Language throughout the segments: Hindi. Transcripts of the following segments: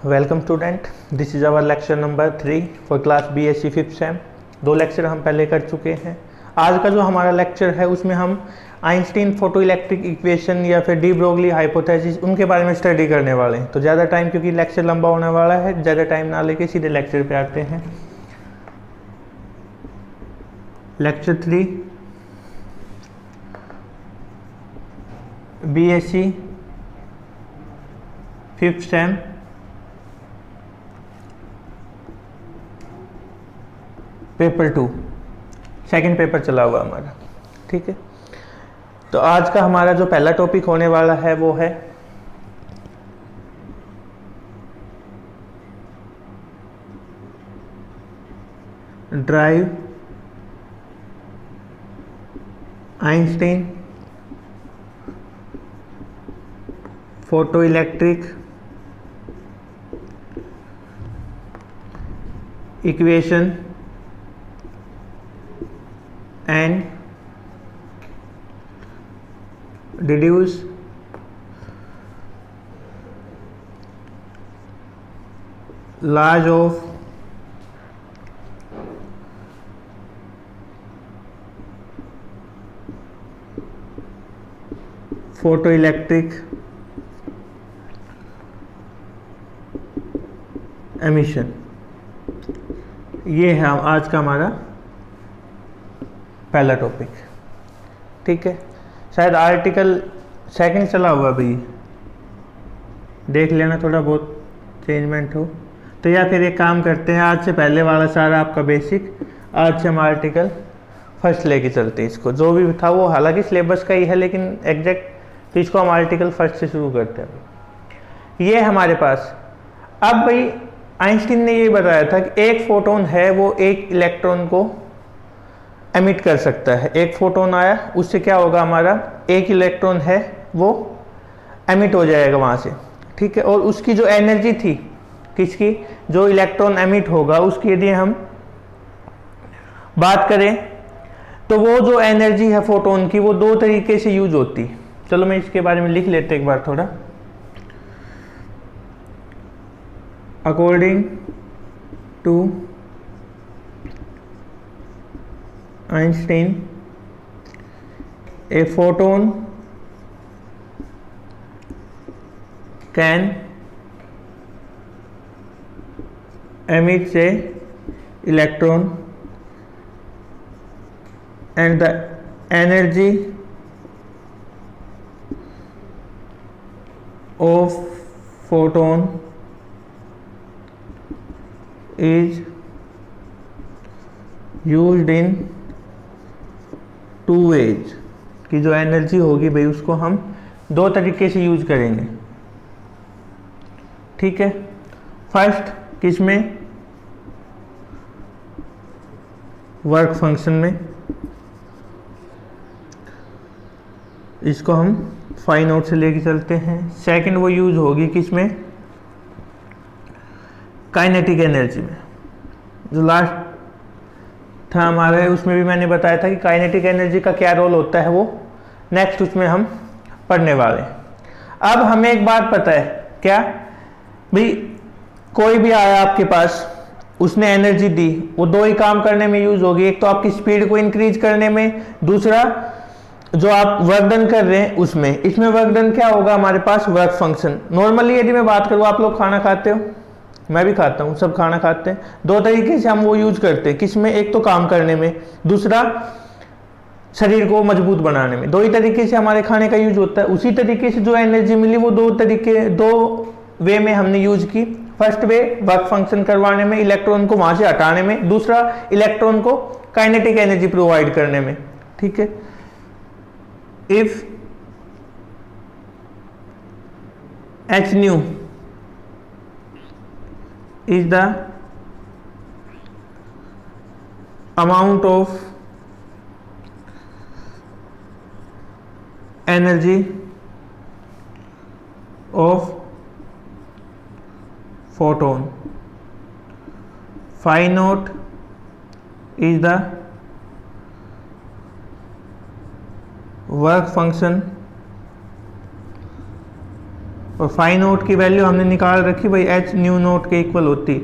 Welcome student, this is our lecture number 3 for class BSc 5th sem. 2 lecture हम पहले कर चुके हैं। आज का जो हमारा लेक्चर है उसमें हम आइंस्टीन फोटो इलेक्ट्रिक इक्वेशन या फिर डी ब्रोगली हाइपोथेसिस उनके बारे में स्टडी करने वाले हैं। तो ज़्यादा टाइम, क्योंकि लेक्चर लंबा होने वाला है, ज़्यादा टाइम ना लेके सीधे लेक्चर पे आते हैं। Lecture 3 BSc 5th same paper 2 second paper चला हुआ हमारा। ठीक है, तो आज का हमारा जो पहला टॉपिक होने वाला है वो है drive Einstein photo electric equation and deduce laws of photoelectric emission। ये है आज का हमारा पहला टॉपिक। ठीक है, शायद आर्टिकल सेकंड चला हुआ भाई, देख लेना थोड़ा बहुत चेंजमेंट हो तो। या फिर एक काम करते हैं, आज से पहले वाला सारा आपका बेसिक, आज से हम आर्टिकल फर्स्ट लेके चलते हैं इसको। जो भी था वो हालांकि सिलेबस का ही है, लेकिन एग्जैक्ट तो इसको हम आर्टिकल फर्स्ट से शुरू करते हैं। ये हमारे पास अब भाई आइंस्टीन ने ये बताया था कि एक फोटोन है वो एक इलेक्ट्रॉन को एमिट कर सकता है। एक फोटोन आया, उससे क्या होगा, हमारा एक इलेक्ट्रॉन है वो एमिट हो जाएगा वहाँ से। ठीक है, और उसकी जो एनर्जी थी, किसकी, जो इलेक्ट्रॉन एमिट होगा उसकी यदि हम बात करें तो वो जो एनर्जी है फोटोन की, वो 2 तरीके से यूज होती। चलो मैं इसके बारे में लिख लेते एक बार थोड़ा। According to Einstein, a photon can emit a electron and the energy of photon is used in 2 ways। कि जो एनर्जी होगी भाई उसको हम 2 तरीके से यूज करेंगे। ठीक है, फर्स्ट किस में, वर्क फंक्शन में। इसको हम फाई नोट से लेके चलते हैं। सेकंड वो यूज होगी किस में, काइनेटिक एनर्जी में। जो लास्ट था हमारे, उसमें भी मैंने बताया था कि काइनेटिक एनर्जी का क्या रोल होता है, वो नेक्स्ट उसमें हम पढ़ने वाले हैं। अब हमें एक बात पता है, क्या भाई, कोई भी आया आपके पास, उसने एनर्जी दी, वो 2 ही काम करने में यूज होगी। एक तो आपकी स्पीड को इंक्रीज करने में, दूसरा जो आप वर्क डन कर रहे हैं उसमें। इसमें वर्क डन क्या होगा हमारे पास, वर्क फंक्शन। नॉर्मली यदि मैं बात करूँ, आप लोग खाना खाते हो, मैं भी खाता हूँ, सब खाना खाते हैं। 2 तरीके से हम वो यूज करते हैं, किसमें, एक तो काम करने में, दूसरा शरीर को मजबूत बनाने में। 2 ही तरीके से हमारे खाने का यूज होता है। उसी तरीके से जो एनर्जी मिली वो 2 वे में हमने यूज की। फर्स्ट वे वर्क फंक्शन करवाने में, इलेक्ट्रॉन को वहां से हटाने में, दूसरा इलेक्ट्रॉन को काइनेटिक एनर्जी प्रोवाइड करने में। ठीक है, if H new is the amount of energy of photon, phi naught is the work function और फाई नोट की वैल्यू हमने निकाल रखी भाई एच न्यू नोट के इक्वल होती।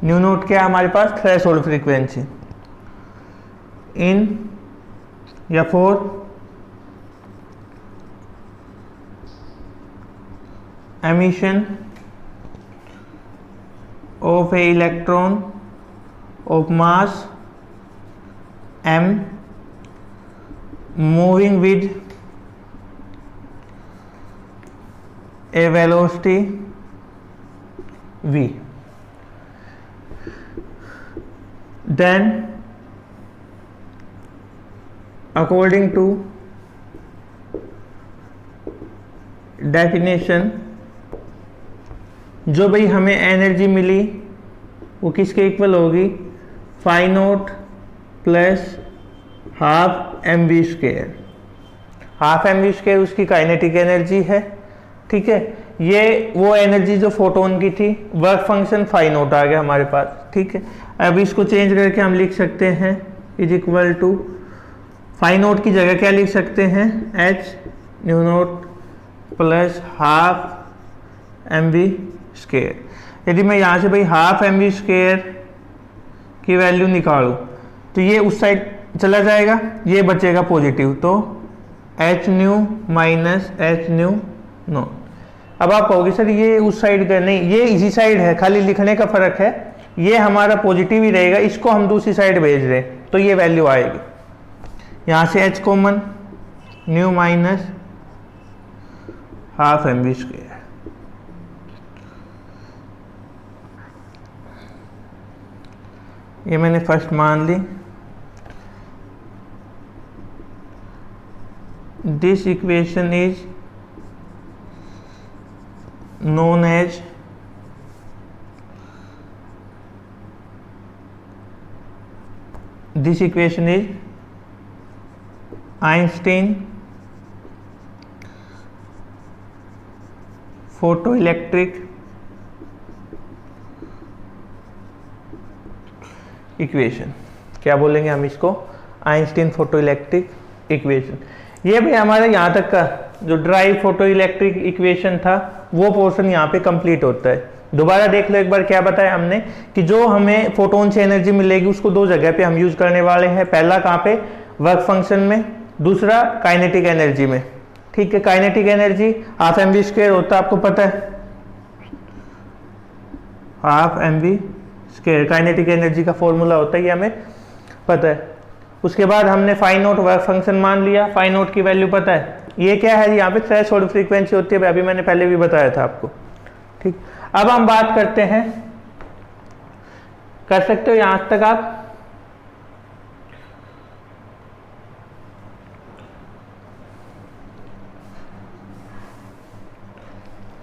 न्यू नोट क्या है हमारे पास? थ्रेशोल्ड फ्रीक्वेंसी इन या four emission of a electron of mass m moving with a velocity v, then according to definition जो भाई हमें एनर्जी मिली वो किसके इक्वल होगी? Phi naught plus half m v square. Half m v square उसकी काइनेटिक एनर्जी है, ठीक है। ये वो एनर्जी जो फोटोन की थी, वर्क फंक्शन फाई नोट आ गया हमारे पास, ठीक है। अब इसको चेंज करके हम लिख सकते हैं is equal to phi naught की जगह क्या लिख सकते हैं? H nu naught plus half m v square. यदि मैं यहाँ से भाई हाफ एम वी स्क्वायर की वैल्यू निकालूँ तो ये उस साइड चला जाएगा, ये बचेगा पॉजिटिव, तो h nu minus h nu naught. अब आप कहोगे सर ये उस साइड का नहीं, ये इसी साइड है, खाली लिखने का फर्क है। ये हमारा पॉजिटिव ही रहेगा, इसको हम दूसरी साइड भेज रहे हैं तो ये वैल्यू आएगी। यहाँ से h common, nu minus half m v square. ये मैंने फर्स्ट मान ली। This equation is known as this equation is Einstein photoelectric equation. क्या बोलेंगे हम इसको? Einstein photoelectric equation. ये भी हमारे यहाँ तक का जो ड्राइव फोटोइलेक्ट्रिक इक्वेशन था वो पोर्शन यहाँ पे कंप्लीट होता है। दोबारा देख लो एक बार क्या बताया हमने कि जो हमें फोटोन से एनर्जी मिलेगी उसको दो जगह पे हम यूज करने वाले हैं। पहला कहाँ पे? वर्क फंक्शन में, दूसरा काइनेटिक एनर्जी में, ठीक है। Kinetic energy half m v square होता है, आपको पता है, half m v square kinetic energy का फॉर्मूला होता है, ये हमें पता है। उसके बाद हमने फाई नोट वर्क फंक्शन मान लिया, फाई नोट की वैल्यू पता है। ये क्या है? यहाँ पे थ्रेशोल्ड फ्रीक्वेंसी होती है, अभी मैंने पहले भी बताया था आपको, ठीक। अब हम बात करते हैं, कर सकते हो यहां तक आप?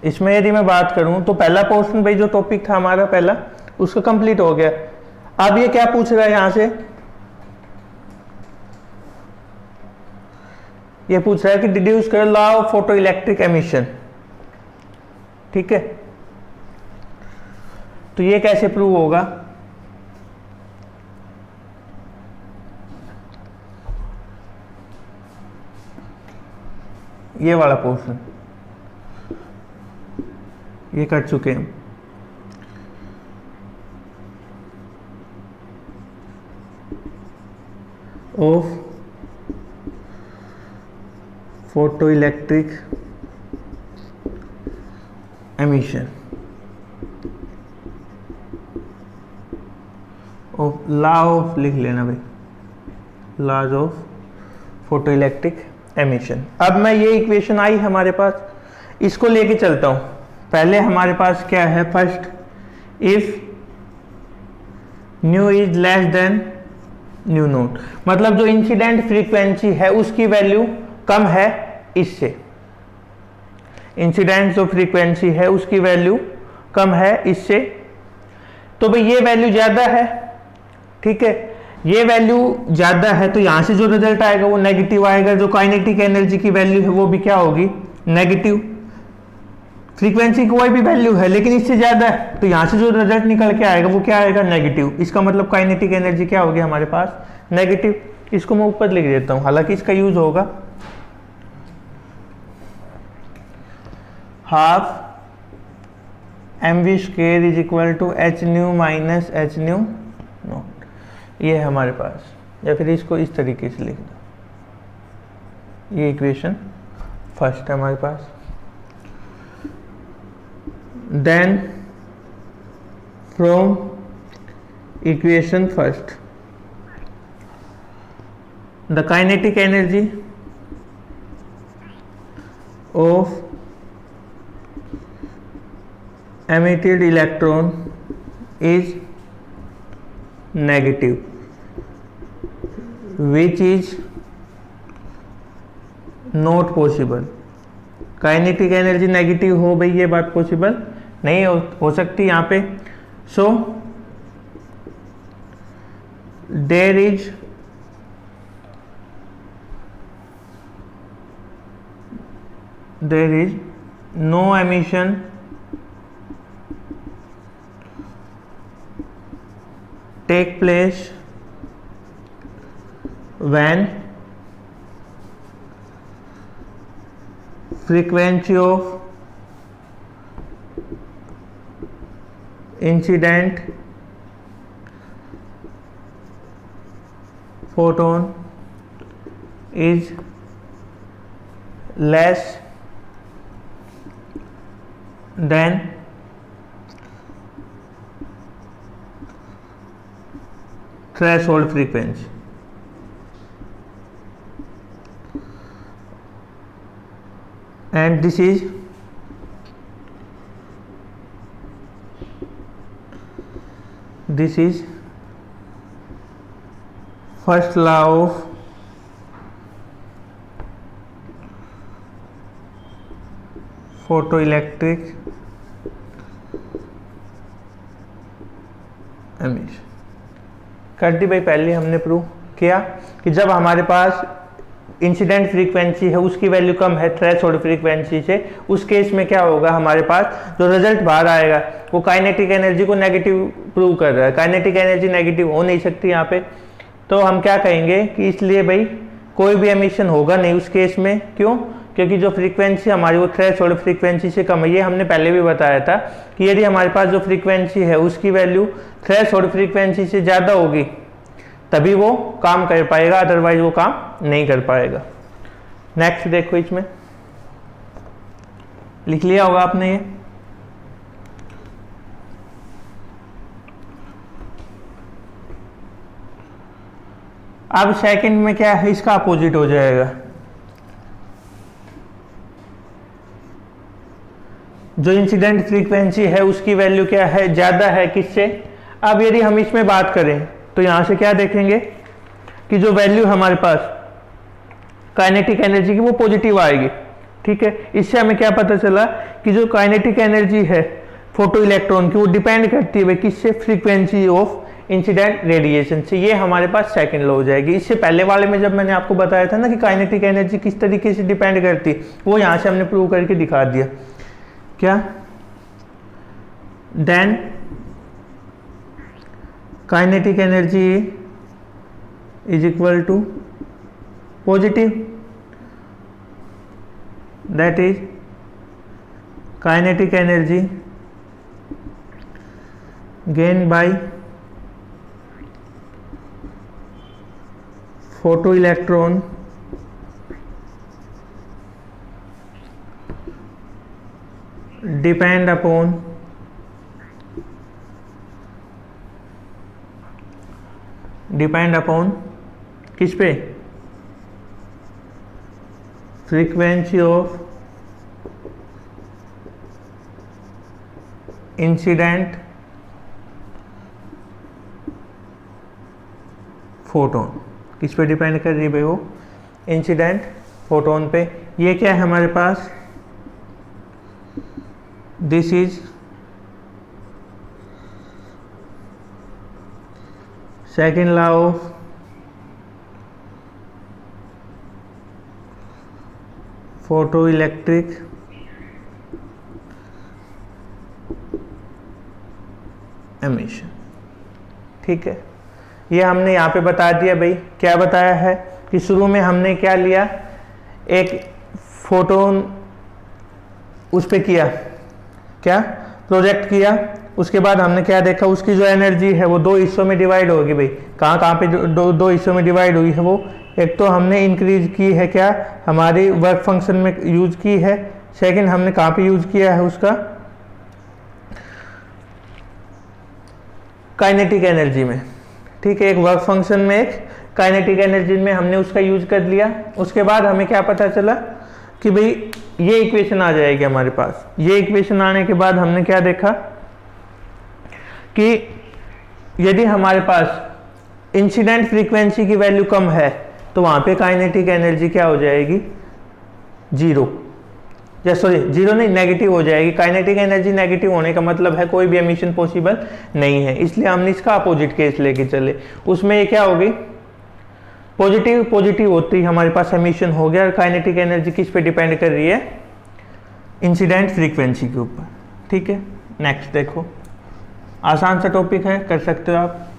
इसमें यदि मैं बात करूं तो पहला पोर्शन भाई जो टॉपिक था हमारा पहला, उसका कंप्लीट हो गया। अब ये क्या पूछ रहा है यहां से? ये पूछ रहा है कि डिड्यूस कर law of photo electric emission, ठीक है। तो ये कैसे प्रूव होगा? ये वाला पोर्शन ये कर चुके हैं। Of photo electric emission of law of, लिख लेना भाई, laws of photo electric emission. अब मैं ये इक्वेशन आई हमारे पास, इसको लेके चलता हूं। पहले हमारे पास क्या है? First, if new is less than new note, मतलब जो इंसिडेंट फ्रीक्वेंसी है उसकी वैल्यू कम है इससे। इंसिडेंट जो फ्रीक्वेंसी है उसकी वैल्यू कम है इससे, तो भाई ये वैल्यू ज्यादा है, ठीक है। ये वैल्यू ज्यादा है तो यहां से जो रिजल्ट आएगा वो नेगेटिव आएगा। जो काइनेटिक एनर्जी की वैल्यू है वो भी क्या होगी? नेगेटिव। फ्रीक्वेंसी कोई भी वैल्यू है लेकिन इससे ज्यादा है तो यहां से जो रिजल्ट निकल के आएगा वो क्या आएगा? नेगेटिव। इसका मतलब काइनेटिक एनर्जी क्या होगी हमारे पास? नेगेटिव। इसको मैं ऊपर लिख देता हूं, हालांकि इसका यूज होगा half mv² is equal to h nu minus h nu naught, ये है हमारे पास। या फिर इसको इस तरीके से लिख दो, ये इक्वेशन फर्स्ट है हमारे पास। Then from equation first the kinetic energy of emitted electron is negative, which is not possible। Kinetic energy negative हो भाई, ये बात पॉसिबल नहीं हो सकती यहाँ पे। So there is no emission take place when frequency of incident photon is less than threshold frequency। And this is first law of photoelectric emission। कर दी भाई, पहले हमने प्रूव किया कि जब हमारे पास इंसिडेंट फ्रीक्वेंसी है उसकी वैल्यू कम है थ्रेशोल्ड फ्रीक्वेंसी से, उस केस में क्या होगा, हमारे पास जो रिजल्ट बाहर आएगा वो काइनेटिक एनर्जी को नेगेटिव प्रूव कर रहा है। काइनेटिक एनर्जी नेगेटिव हो नहीं सकती यहाँ पे, तो हम क्या कहेंगे कि इसलिए भाई कोई भी एमिशन होगा नहीं उस केस में। क्यों? क्योंकि जो फ्रीक्वेंसी हमारी वो थ्रेशोल्ड फ्रीक्वेंसी से कम है। ये हमने पहले भी बताया था कि यदि हमारे पास जो फ्रीक्वेंसी है उसकी वैल्यू थ्रेशोल्ड फ्रीक्वेंसी से ज़्यादा होगी तभी वो काम कर पाएगा, अदरवाइज वो काम नहीं कर पाएगा। नेक्स्ट देखो, इसमें लिख लिया होगा आपने ये। अब सेकंड में क्या है, इसका अपोजिट हो जाएगा। जो इंसिडेंट फ्रीक्वेंसी है उसकी वैल्यू क्या है, ज़्यादा है किससे। अब यदि हम इसमें बात करें तो यहाँ से क्या देखेंगे कि जो वैल्यू हमारे पास काइनेटिक एनर्जी की वो पॉजिटिव आएगी। ठीक है, इससे हमें क्या पता चला कि जो काइनेटिक एनर्जी है फोटो इलेक्ट्रॉन की वो डिपेंड करती है किससे, फ्रीक्वेंसी ऑफ इंसिडेंट रेडिएशन से। ये हमारे पास सेकंड लॉ हो जाएगी। इससे पहले वाले में जब मैंने आपको बताया था ना कि काइनेटिक एनर्जी किस तरीके से डिपेंड करती, वो यहाँ से हमने प्रूव करके दिखा दिया। क्या? Then kinetic energy is equal to positive, that is kinetic energy gain by photoelectron depend upon किस पे, फ्रीक्वेंसी ऑफ इंसिडेंट फोटोन। किस पे डिपेंड कर रही है भाई, वो इंसिडेंट फोटोन पे। ये क्या है हमारे पास, this is second law of photo electric emission. ठीक है, ये हमने यहाँ पे बता दिया भाई। क्या बताया है कि शुरू में हमने क्या लिया, एक फोटोन उस पर किया, क्या प्रोजेक्ट किया, उसके बाद हमने क्या देखा, उसकी जो एनर्जी है वो दो हिस्सों में डिवाइड होगी भाई। कहाँ कहाँ पे दो हिस्सों में डिवाइड हुई है वो, एक तो हमने इंक्रीज की है क्या हमारी वर्क फंक्शन में यूज की है, सेकंड हमने कहाँ पे यूज किया है उसका काइनेटिक एनर्जी में। ठीक है, एक वर्क फंक्शन में एक काइनेटिक एनर्जी में हमने उसका यूज कर लिया। उसके बाद हमें क्या पता चला कि भाई ये इक्वेशन आ जाएगी हमारे पास। ये इक्वेशन आने के बाद हमने क्या देखा कि यदि हमारे पास इंसिडेंट फ्रीक्वेंसी की वैल्यू कम है तो वहाँ पे काइनेटिक एनर्जी क्या हो जाएगी, जीरो, या सॉरी जीरो नहीं, नेगेटिव हो जाएगी। काइनेटिक एनर्जी नेगेटिव होने का मतलब है कोई भी एमिशन पॉसिबल नहीं है, इसलिए हमने इसका अपोजिट केस लेके चले। उसमें ये क्या होगी, पॉजिटिव पॉजिटिव होती है हमारे पास एमिशन हो गया। और काइनेटिक एनर्जी किस पे डिपेंड कर रही है, इंसिडेंट फ्रीक्वेंसी के ऊपर। ठीक है, नेक्स्ट देखो, आसान सा टॉपिक है, कर सकते हो आप।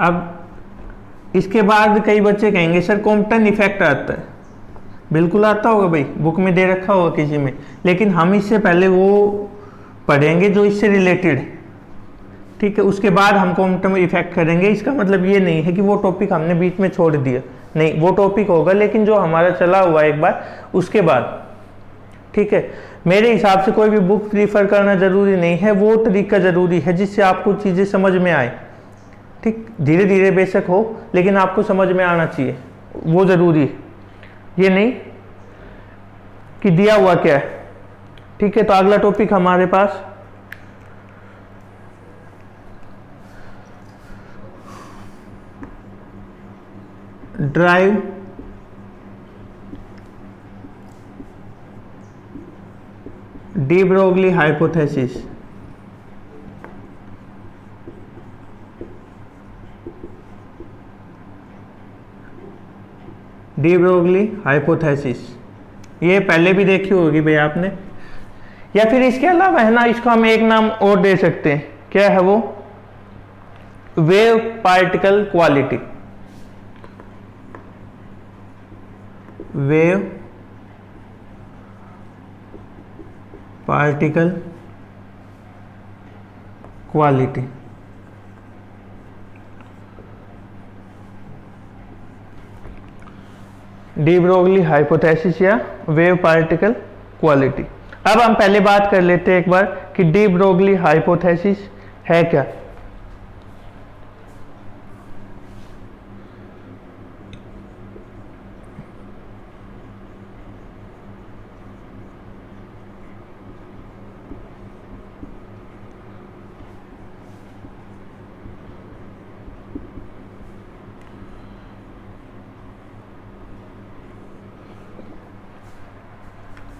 अब इसके बाद कई बच्चे कहेंगे सर कॉम्पटन इफेक्ट आता है। बिल्कुल आता होगा भाई, बुक में दे रखा होगा किसी में, लेकिन हम इससे पहले वो पढ़ेंगे जो इससे रिलेटेड। ठीक है, उसके बाद हम कॉम्पटन इफेक्ट करेंगे। इसका मतलब ये नहीं है कि वो टॉपिक हमने बीच में छोड़ दिया, नहीं, वो टॉपिक होगा लेकिन जो हमारा चला हुआ है एक बार उसके बाद। ठीक है, मेरे हिसाब से कोई भी बुक प्रीफर करना जरूरी नहीं है, वो तरीका जरूरी है जिससे आपको चीज़ें समझ में आए। ठीक, धीरे धीरे बेशक हो लेकिन आपको समझ में आना चाहिए, वो जरूरी है। ये नहीं कि दिया हुआ क्या है। ठीक है, तो अगला टॉपिक हमारे पास derive de Broglie hypothesis. De Broglie hypothesis ये पहले भी देखी होगी भाई आपने, या फिर इसके अलावा है ना, इसको हम एक नाम और दे सकते हैं, क्या है वो, wave particle quality. Wave particle quality. D Broglie hypothesis या वेव पार्टिकल क्वालिटी। अब हम पहले बात कर लेते हैं एक बार कि डी ब्रोगली हाइपोथेसिस है क्या।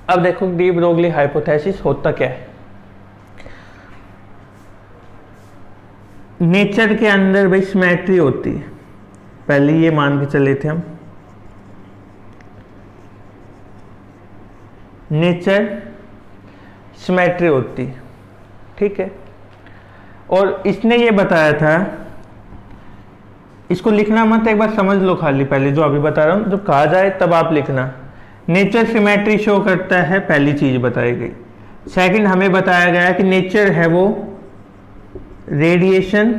अब देखो डी ब्रोगली हाइपोथेसिस होता क्या है। नेचर के अंदर भाई सिमेट्री होती है, पहले ये मान के चले थे हम। नेचर सिमेट्री होती है, ठीक है। और इसने ये बताया था, इसको लिखना मत, एक बार समझ लो खाली पहले जो अभी बता रहा हूं, जब कहा जाए तब आप लिखना। नेचर सिमेट्री शो करता है, पहली चीज बताई गई। सेकंड हमें बताया गया कि नेचर है वो रेडिएशन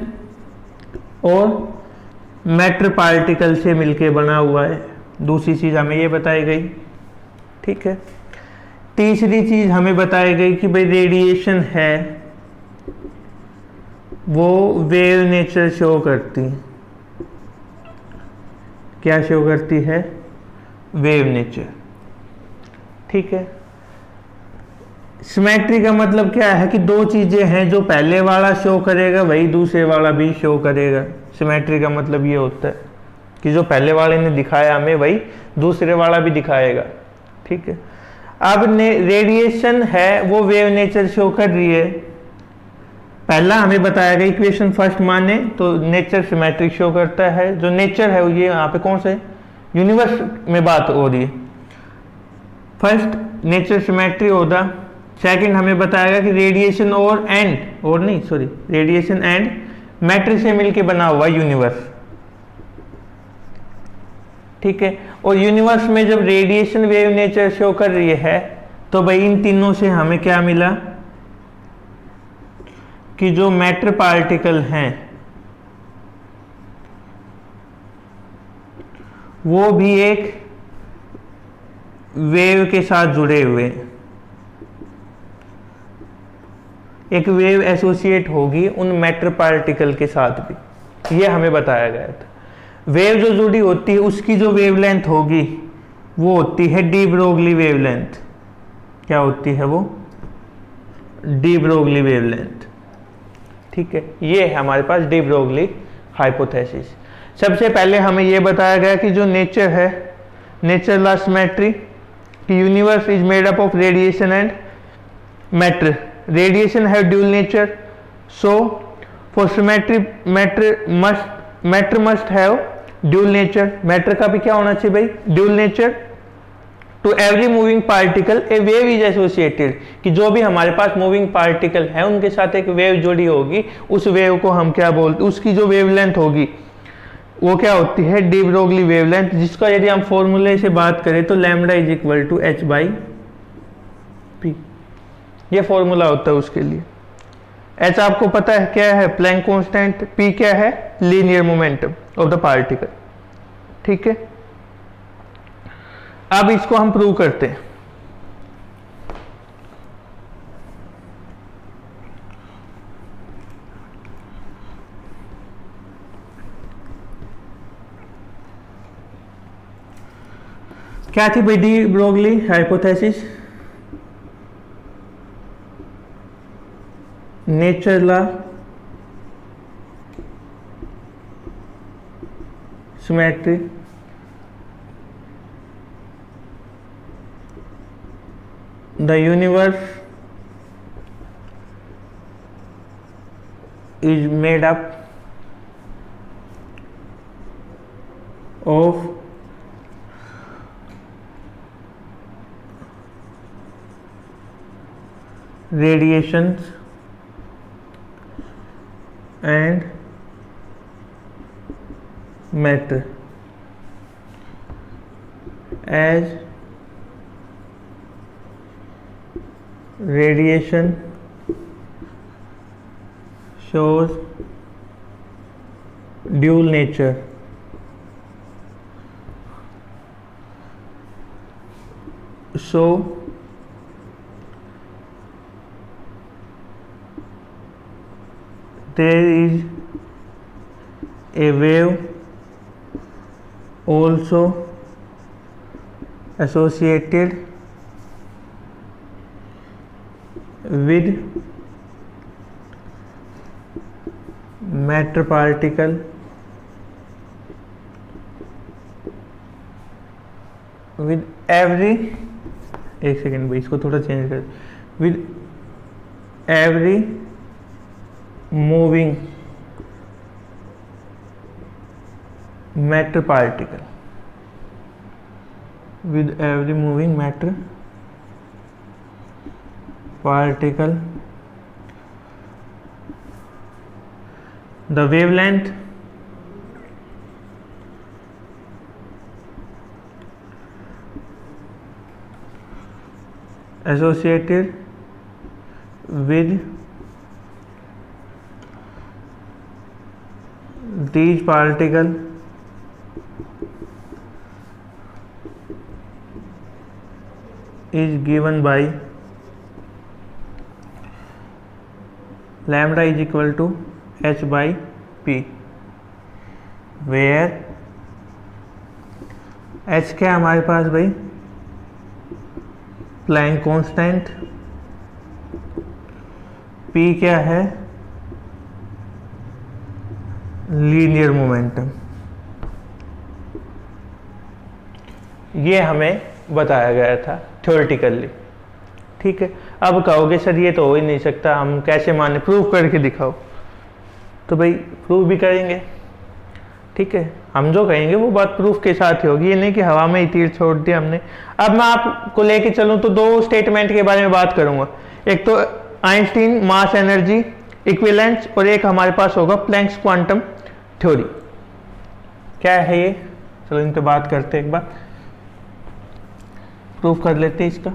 और मैटर पार्टिकल से मिलके बना हुआ है, दूसरी चीज हमें ये बताई गई, ठीक है। तीसरी चीज हमें बताई गई कि भाई रेडिएशन है वो वेव नेचर शो करती है। क्या शो करती है, वेव नेचर, ठीक है। सिमेट्री का मतलब क्या है कि दो चीजें हैं, जो पहले वाला शो करेगा वही दूसरे वाला भी शो करेगा। सिमेट्री का मतलब ये होता है कि जो पहले वाले ने दिखाया हमें वही दूसरे वाला भी दिखाएगा, ठीक है। अब रेडिएशन है वो वेव नेचर शो कर रही है, पहला हमें बताया गया इक्वेशन फर्स्ट माने तो नेचर सिमेट्रिक शो करता है। जो नेचर है ये यहाँ पे कौन से यूनिवर्स में बात हो रही है, फर्स्ट नेचर सिमेट्री होगा। सेकंड हमें बताएगा कि रेडिएशन रेडिएशन एंड मैटर से मिलके बना हुआ यूनिवर्स, ठीक है। और यूनिवर्स में जब रेडिएशन वेव नेचर शो कर रही है तो भाई इन तीनों से हमें क्या मिला कि जो मैटर पार्टिकल हैं वो भी एक वेव के साथ जुड़े हुए हैं, एक वेव एसोसिएट होगी उन मैटर पार्टिकल के साथ भी, ये हमें बताया गया था। वेव जो जुड़ी होती है उसकी जो वेवलेंथ होगी वो होती है डी ब्रोगली वेवलेंथ। क्या होती है वो? De Broglie wavelength. ठीक है, ये है हमारे पास डी ब्रोगली हाइपोथेसिस। सबसे पहले हमें ये बताया गया कि जो नेचर है, नेचर लॉ सिमेट्री, कि universe is made up of radiation and matter. Radiation have dual nature, so for symmetry matter must have dual nature. Matter का भी क्या होना चाहिए भाई? Dual nature. To every moving particle a wave is associated, कि जो भी हमारे पास मूविंग पार्टिकल है उनके साथ एक वेव जुड़ी होगी, उस वेव को हम क्या बोलते, उसकी जो वेवलेंथ होगी वो क्या होती है? डी ब्रोगली वेवलेंथ, जिसका यदि हम फॉर्मूले से बात करें तो lambda is equal to h by p, ये फॉर्मूला होता है उसके लिए। एच आपको पता है क्या है? Planck constant. पी क्या है? Linear momentum of the particle. ठीक है, अब इसको हम प्रूव करते हैं। क्या थी भाई D Broglie hypothesis? Nature law symmetry, the universe is made up of radiations and matter. As radiation shows dual nature, so there is a wave also associated with matter particle with every, एक सेकेंड भाई इसको थोड़ा चेंज कर, with every moving matter particle, with every moving matter particle the wavelength associated with these particles is given by lambda is equal to h by p, where h क्या है हमारे पास भाई? Planck constant. p क्या है? Linear momentum. ये हमें बताया गया था थ्योरेटिकली। ठीक है, अब कहोगे सर ये तो हो ही नहीं सकता, हम कैसे माने, प्रूव करके दिखाओ। तो भाई प्रूव भी करेंगे। ठीक है, हम जो कहेंगे वो बात प्रूफ के साथ ही होगी, ये नहीं कि हवा में ही तीर छोड़ दिया हमने। अब मैं आपको लेके चलूं तो दो स्टेटमेंट के बारे में बात करूंगा, एक तो आइंस्टीन मास एनर्जी इक्विवेलेंस और एक हमारे पास होगा प्लैंक्स क्वांटम थ्योरी। क्या है ये? चलो इन पे बात करते हैं, एक बार प्रूफ कर लेते हैं इसका।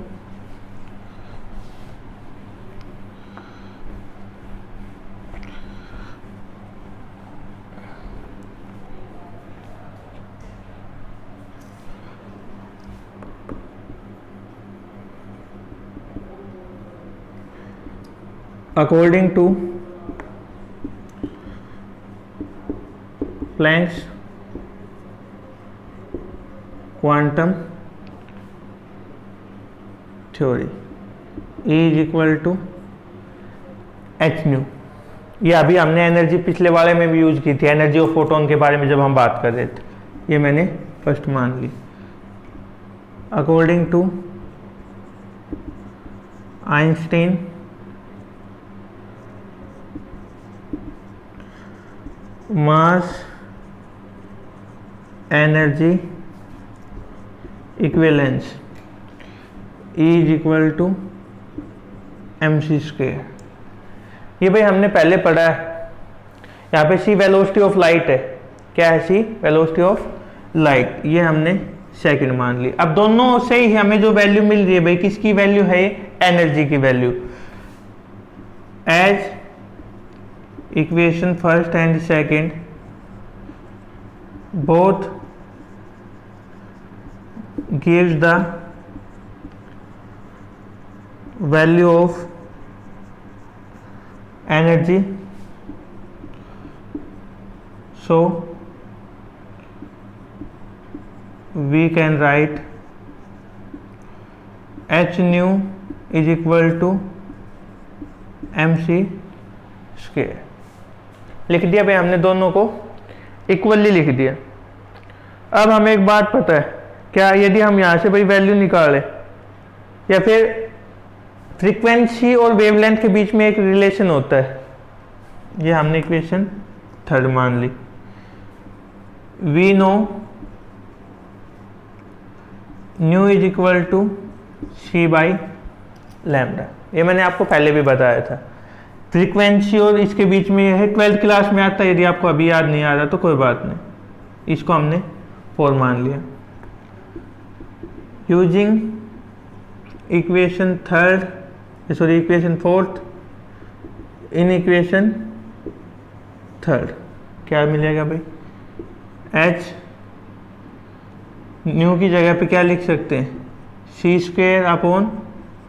According to Planck's quantum theory, E is equal to h nu। ये अभी हमने एनर्जी पिछले वाले में भी यूज की थी, एनर्जी ऑफ फोटोन के बारे में जब हम बात कर रहे थे, ये मैंने फर्स्ट मान ली। According to Einstein mass energy equivalence E is equal to mc square. ये भाई हमने पहले पढ़ा है, यहाँ पे c वेलोसिटी ऑफ लाइट है। क्या है? c velocity of light. ये हमने सेकंड मान ली। अब दोनों से ही हमें जो वैल्यू मिल रही है भाई, किसकी वैल्यू है? एनर्जी की value. As equation first and second both gives the value of energy, so we can write h nu is equal to mc square. लिख दिया भाई हमने, दोनों को इक्वली लिख दिया। अब हमें एक बात पता है, क्या यदि हम यहाँ से भाई वैल्यू निकालें, या फिर फ्रीक्वेंसी और वेवलेंथ के बीच में एक रिलेशन होता है, ये हमने इक्वेशन थर्ड मान ली। We know nu is equal to c by lambda. ये मैंने आपको पहले भी बताया था। फ्रीक्वेंसी और इसके बीच में यह है, 12th क्लास में आता है, यदि आपको अभी याद नहीं आ रहा तो कोई बात नहीं, इसको हमने 4 मान लिया। Using equation third, sorry equation fourth in equation third क्या मिलेगा भाई? h न्यू की जगह पे क्या लिख सकते हैं? सी स्क्वायर अपॉन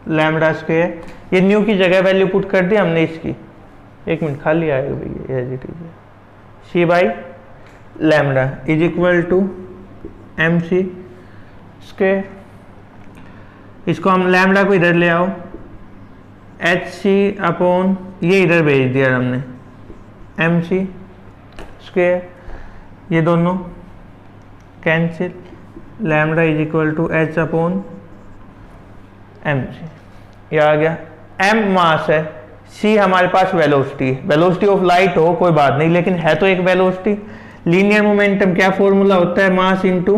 लैम्डा स्क्वायर। ये न्यू की जगह वैल्यू पुट कर दी हमने इसकी, एक मिनट खाली आएगा भैया, as it is. C by lambda is equal to m c square. इसको हम लैम्डा को इधर ले आओ, एच सी अपॉन ये इधर भेज दिया हमने, एम सी स्क्वायर। ये दोनों cancel, lambda is equal to h upon m c. ये आ गया। एम मास है, सी हमारे पास वेलोसिटी है। वेलोसिटी ऑफ लाइट हो कोई बात नहीं, लेकिन है तो एक वेलोसिटी। लीनियर मोमेंटम क्या फॉर्मूला होता है? मास इनटू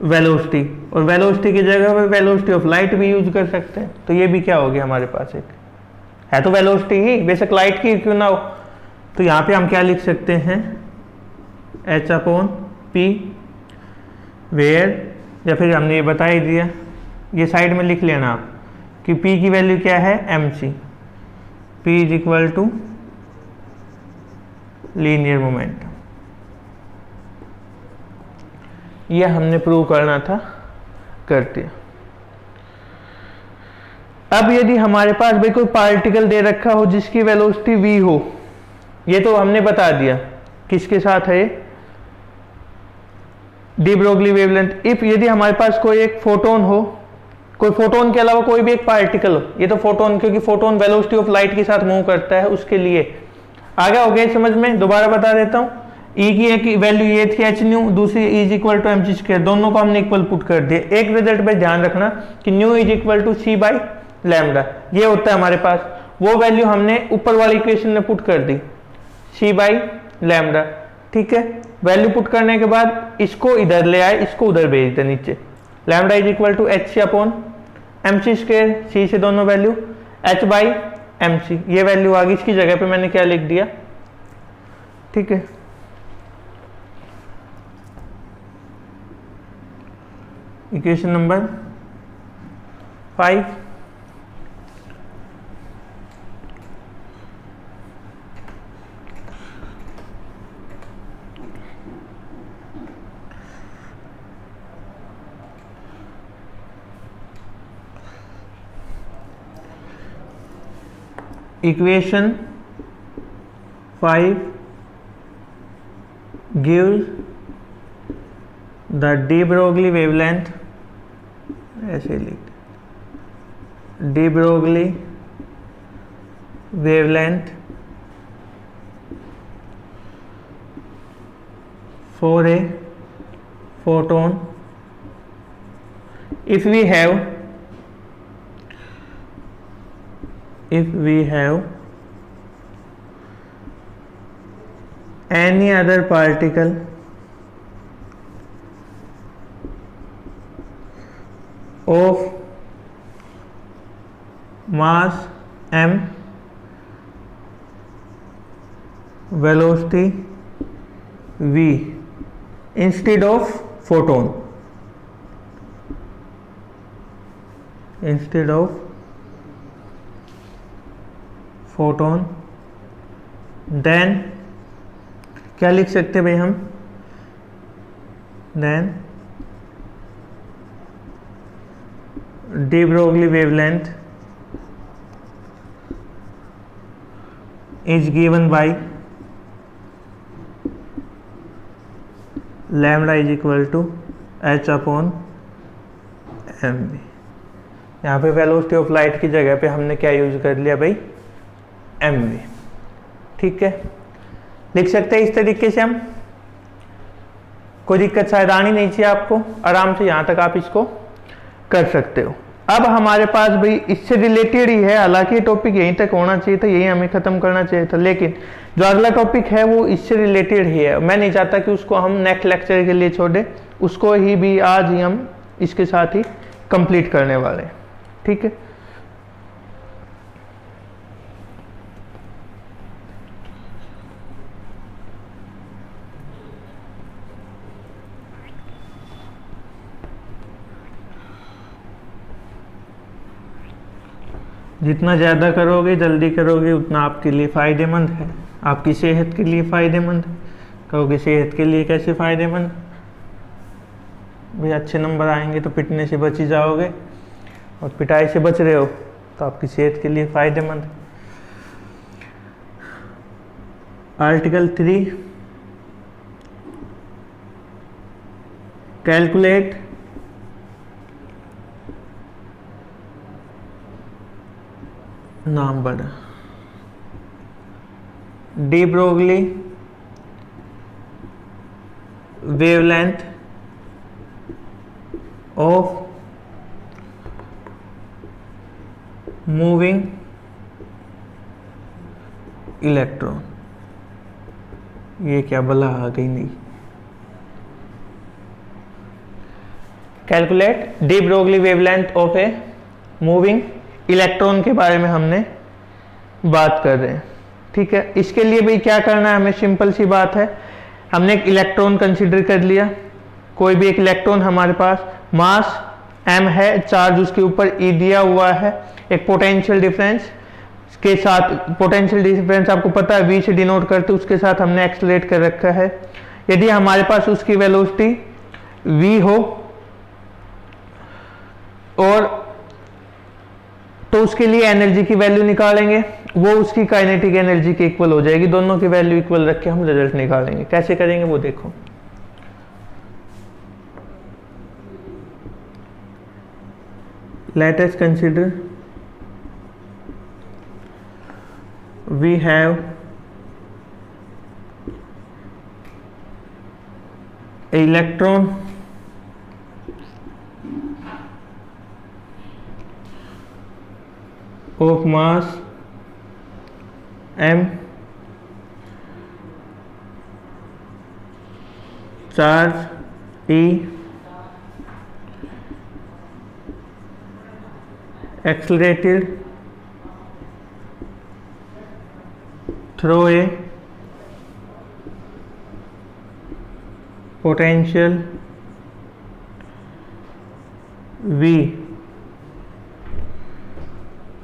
वेलोसिटी, और वेलोसिटी की जगह पे वेलोसिटी ऑफ लाइट भी यूज कर सकते हैं। तो ये भी क्या हो गया हमारे पास, एक है तो वेलोसिटी ही, बेशक लाइट की क्यों ना हो। तो यहाँ पे हम क्या लिख सकते हैं? एच अपॉन पी, वेयर, या फिर हमने ये बता ही दिया, ये साइड में लिख लेना आप कि P की वैल्यू क्या है? mc। P is equal to linear momentum. ये हमने प्रूव करना था, कर दिया। अब यदि हमारे पास भाई कोई पार्टिकल दे रखा हो जिसकी वेलोसिटी v हो, ये तो हमने बता दिया किसके साथ है, डी ब्रोगली वेवलेंथ। इफ यदि हमारे पास कोई एक फोटोन हो, कोई फोटोन के अलावा कोई भी एक पार्टिकल हो, ये तो फोटोन, क्योंकि फोटोन वेलोसिटी ऑफ लाइट के साथ मूव करता है, उसके लिए आगे हो गया समझ में। दोबारा बता देता हूँ, E की एक वैल्यू ये थी एच न्यू, दूसरी E is equal to m c square, दोनों को हमने इक्वल पुट कर दिया। एक रिजल्ट पे ध्यान रखना कि nu is equal to c by lambda, ये होता है हमारे पास। वो वैल्यू हमने ऊपर वाली इक्वेशन में पुट कर दी, सी बाई लैम्डा। ठीक है, वैल्यू पुट करने के बाद इसको इधर ले आए, इसको उधर भेज दे नीचे। Lambda is equal to h c upon m c square, c से दोनों value, h by m c, ये वैल्यू आ गई। इसकी जगह पे मैंने क्या लिख दिया? ठीक है, equation number 5। Equation 5 gives the de Broglie wavelength, ऐसे लिख de Broglie wavelength for a photon if we have any other particle of mass m, velocity v instead of photon, then क्या लिख सकते हैं भाई हम, then de Broglie wavelength is given by lambda is equal to h upon mv। यहाँ पे वेलोसिटी ऑफ लाइट की जगह पे हमने क्या यूज कर लिया भाई, mv। ठीक है, लिख सकते हैं इस तरीके से हम, कोई दिक्कत शायद आनी नहीं चाहिए आपको, आराम से यहाँ तक आप इसको कर सकते हो। अब हमारे पास भाई इससे रिलेटेड ही है, हालांकि टॉपिक यहीं तक होना चाहिए था, यही हमें खत्म करना चाहिए था, लेकिन जो अगला टॉपिक है वो इससे रिलेटेड ही है। मैं नहीं चाहता कि उसको हम नेक्स्ट लेक्चर के लिए छोड़े, उसको ही भी आज ही हम इसके साथ ही कंप्लीट करने वाले हैं। ठीक है, जितना ज़्यादा करोगे, जल्दी करोगे, उतना आपके लिए फ़ायदेमंद है, आपकी सेहत के लिए फ़ायदेमंद है। कहोगे सेहत के लिए कैसे फ़ायदेमंद, भाई अच्छे नंबर आएंगे तो पिटने से बच ही जाओगे, और पिटाई से बच रहे हो तो आपकी सेहत के लिए फ़ायदेमंद है। Article 3, calculate number de Broglie wavelength of moving electron. ये क्या बला आ गई नहीं, calculate de Broglie wavelength of a moving electron के बारे में हमने बात कर रहे हैं। ठीक है, इसके लिए भाई क्या करना है हमें, सिंपल सी बात है, हमने एक इलेक्ट्रॉन कंसीडर कर लिया, कोई भी एक इलेक्ट्रॉन हमारे पास, मास m है, चार्ज उसके ऊपर E दिया हुआ है, एक पोटेंशियल डिफरेंस के साथ, पोटेंशियल डिफरेंस आपको पता है v से डिनोट करते, उसके साथ हमने एक्सलेट कर रखा है। यदि हमारे पास उसकी वेलोसिटी v हो और तो उसके लिए एनर्जी की वैल्यू निकालेंगे, वो उसकी काइनेटिक एनर्जी के इक्वल हो जाएगी, दोनों की वैल्यू इक्वल रख के हम रिजल्ट निकालेंगे। कैसे करेंगे वो देखो, let us consider we have electron of mass m, charge E, accelerated through a potential V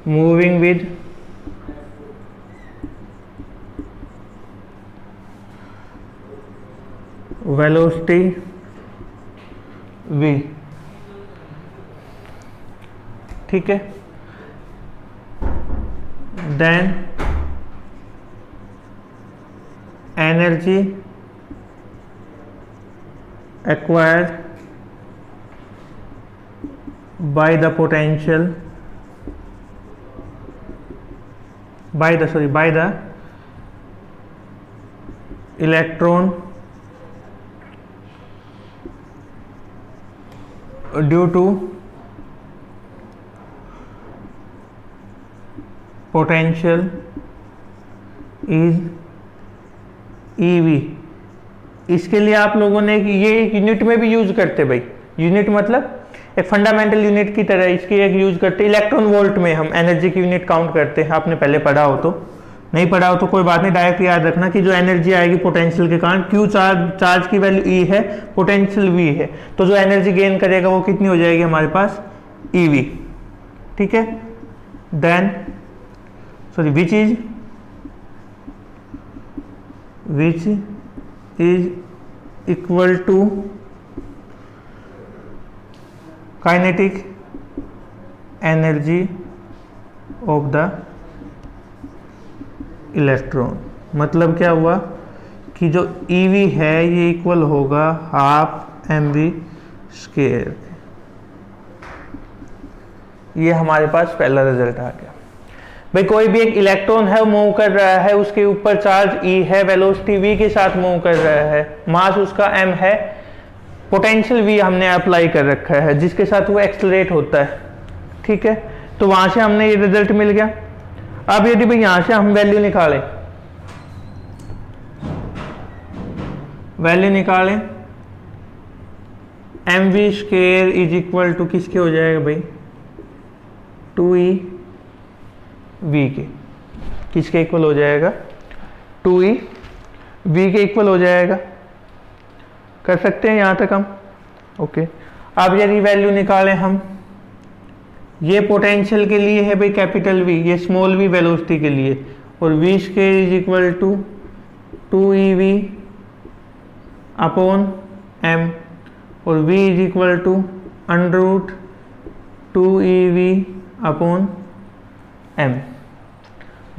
moving with velocity V, ठीक है। Then energy acquired by the potential by the electron due to potential is EV। इसके लिए आप लोगों ने ये एक यूनिट में भी यूज करते भाई, यूनिट मतलब एक फंडामेंटल यूनिट की तरह इसकी एक यूज करते, इलेक्ट्रॉन वोल्ट में हम एनर्जी की यूनिट काउंट करते हैं। आपने पहले पढ़ा हो तो, नहीं पढ़ा हो तो कोई बात नहीं, डायरेक्ट याद रखना कि जो एनर्जी आएगी पोटेंशियल के कारण, क्यू चार्ज की वैल्यू ई है, पोटेंशियल वी है, तो जो एनर्जी गेन करेगा वो कितनी हो जाएगी हमारे पास, ईवी, ठीक है। Then sorry which is equal to kinetic energy of the electron. मतलब क्या हुआ कि जो ईवी है ये इक्वल होगा हाफ mv स्क्वायर। ये हमारे पास पहला रिजल्ट आ गया भाई। कोई भी एक इलेक्ट्रॉन है मूव कर रहा है, उसके ऊपर चार्ज E है, वेलोसिटी v के साथ मूव कर रहा है, मास उसका m है, पोटेंशियल v हमने अप्लाई कर रखा है जिसके साथ वो एक्सेलरेट होता है, ठीक है। तो वहां से हमने ये रिजल्ट मिल गया। अब यदि भाई यहां से हम वैल्यू निकालें, mv square is equal to किसके हो जाएगा भाई, 2ev के, किसके इक्वल हो जाएगा, 2ev के इक्वल हो जाएगा। कर सकते हैं यहां तक हम, ओके। अब यदि वैल्यू निकालें हम, ये पोटेंशियल के लिए है भाई कैपिटल V, ये स्मॉल v वेलोसिटी के लिए, और v square is equal to 2ev upon m, और v is equal to under root 2ev upon m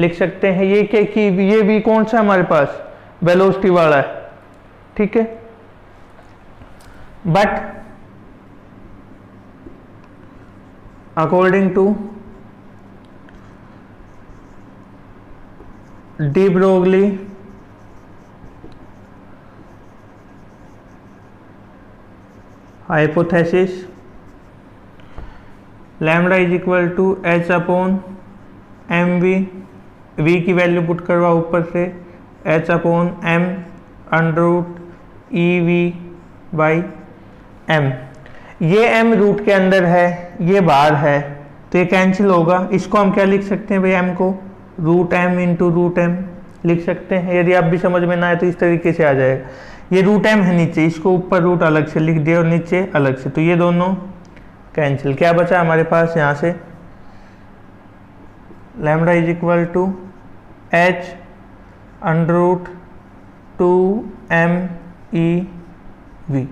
लिख सकते हैं। ये क्या कि ये v कौन सा हमारे पास, वेलोसिटी वाला है, ठीक है। But according to de Broglie hypothesis, lambda is equal to h upon m v की वैल्यू पुट करवा ऊपर से, h upon m under root e v by m. ये m रूट के अंदर है, ये बाहर है, तो ये कैंसिल होगा। इसको हम क्या लिख सकते हैं भाई, m को root m into root m लिख सकते हैं। यदि आप भी समझ में ना आए तो इस तरीके से आ जाएगा। ये रूट m है नीचे, इसको ऊपर रूट अलग से लिख दिया और नीचे अलग से, तो ये दोनों कैंसिल। क्या बचा हमारे पास यहाँ से, lambda is equal to h under root 2m e v।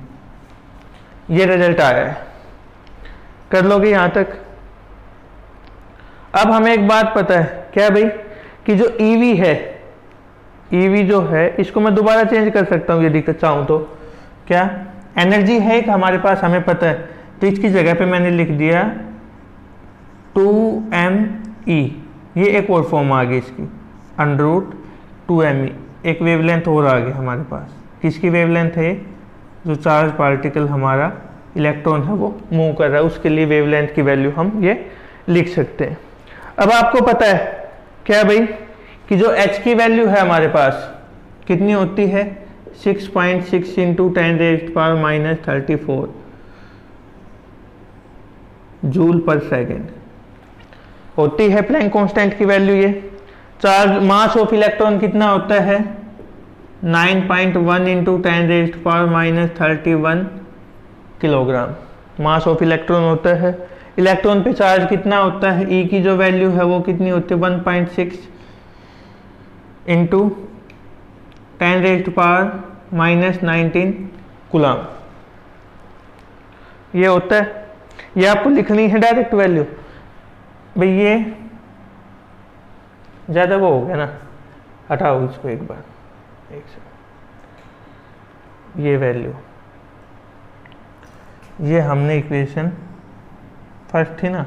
ये रिजल्ट आया है, कर लोगे यहाँ तक। अब हमें एक बात पता है, क्या भाई, कि जो EV है, EV जो है इसको मैं दोबारा चेंज कर सकता हूँ यदि चाहूँ तो। क्या एनर्जी है एक हमारे पास, हमें पता है, तो इसकी जगह पे मैंने लिख दिया 2me। ये एक और फॉर्म आ गई इसकी, अंडर रूट 2me। एक वेवलेंथ और आ गई हमारे पास, किसकी वेवलेंथ है, जो चार्ज पार्टिकल हमारा इलेक्ट्रॉन है वो मूव कर रहा है, उसके लिए वेवलेंथ की वैल्यू हम ये लिख सकते हैं। अब आपको पता है क्या भाई, कि जो h की वैल्यू है हमारे पास कितनी होती है, 6.6 इंटू 10⁻⁻34 जूल पर सेकेंड होती है, प्लैंक कांस्टेंट की वैल्यू ये। चार्ज मास ऑफ इलेक्ट्रॉन कितना होता है, 9.1 into 10⁻31 kilogram, mass of electron होता है। इलेक्ट्रॉन पे चार्ज कितना होता है, ई की जो वैल्यू है वो कितनी होती है 1.6 इंटू 10⁻⁻19 कूलम। ये होता है, ये आपको लिखनी है डायरेक्ट वैल्यू। भाई ये ज़्यादा वो हो गया ना, हटाओ इसको एक बार, एक सेकंड। ये वैल्यू, ये हमने इक्वेशन फर्स्ट थी ना,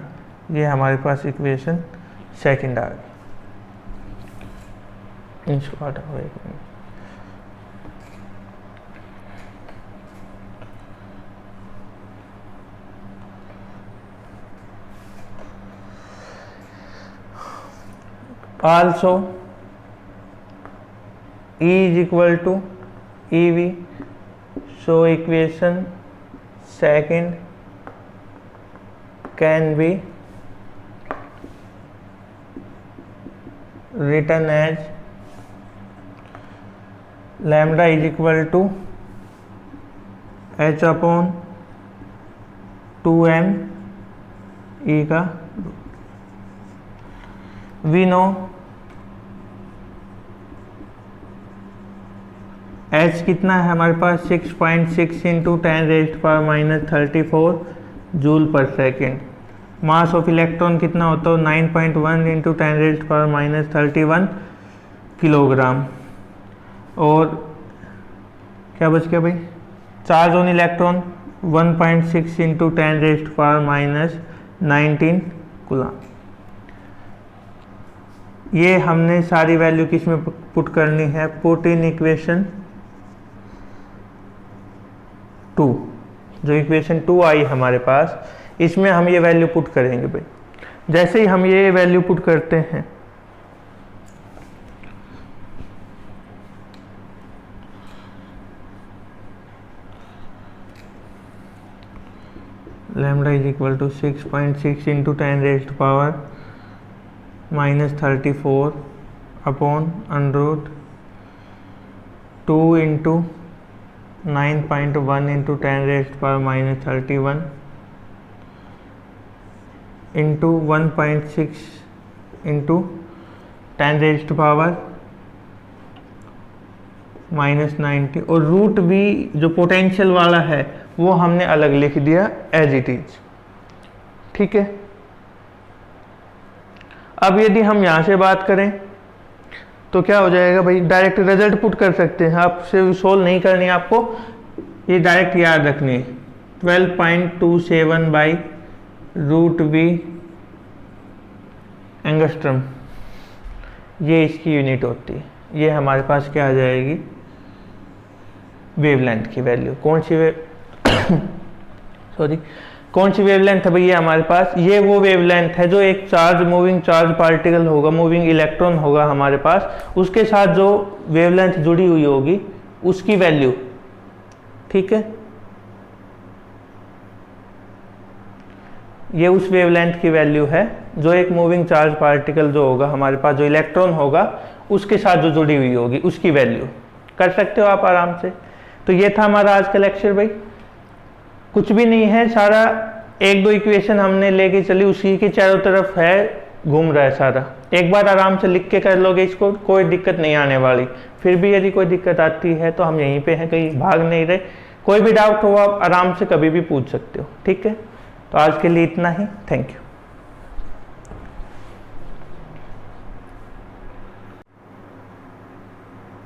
ये हमारे पास इक्वेशन सेकंड आ गई। इसको हटाओ एक minute. Also E is equal to EV, so equation second can be written as lambda is equal to h upon 2m e का। we know h कितना है हमारे पास 6.6 इंटू 10⁻⁻34 जूल पर सेकेंड। मास ऑफ इलेक्ट्रॉन कितना होता है 9.1 इंटू 10⁻31 किलोग्राम। और क्या बच गया भाई, charge on electron 1.6 into 10⁻⁻19 coulomb. ये हमने सारी वैल्यू किस में पुट करनी है, पुट इन इक्वेशन 2। जो इक्वेशन 2 आई हमारे पास, इसमें हम ये वैल्यू पुट करेंगे भाई। जैसे ही हम ये वैल्यू पुट करते हैं, lambda is equal to 6.6 into 10⁻⁻34 upon √2 into 9.1 into 10⁻31 into 1.6 into 10⁻⁻90 और रूट वी जो पोटेंशियल वाला है वो हमने अलग लिख दिया एज इट इज। ठीक है, अब यदि हम यहाँ से बात करें तो क्या हो जाएगा भाई, डायरेक्ट रिजल्ट पुट कर सकते हैं। आपसे सोल्व नहीं करनी है आपको, ये डायरेक्ट याद रखनी है। 12.27 बाई रूट वी एंगस्ट्रम, ये इसकी यूनिट होती है। ये हमारे पास क्या आ जाएगी, वेवलेंथ की वैल्यू। कौन सी कौन सी वेवलेंथ है भैया हमारे पास, ये वो वेवलेंथ है जो एक चार्ज, मूविंग चार्ज पार्टिकल होगा, मूविंग इलेक्ट्रॉन होगा हमारे पास, उसके साथ जो वेवलेंथ जुड़ी हुई होगी उसकी वैल्यू। ठीक है, ये उस वेवलेंथ की वैल्यू है जो एक मूविंग चार्ज पार्टिकल जो होगा हमारे पास, जो इलेक्ट्रॉन होगा उसके साथ जो जुड़ी हुई होगी उसकी वैल्यू। कर सकते हो आप आराम से। तो ये था हमारा आज का लेक्चर भाई, कुछ भी नहीं है, सारा एक दो इक्वेशन हमने लेके चली, उसी के चारों तरफ है, घूम रहा है सारा। एक बार आराम से लिख के कर लोगे इसको, कोई दिक्कत नहीं आने वाली। फिर भी यदि कोई दिक्कत आती है तो हम यहीं पे हैं, कहीं भाग नहीं रहे। कोई भी डाउट हो आप आराम से कभी भी पूछ सकते हो। ठीक है, तो आज के लिए इतना ही, थैंक यू।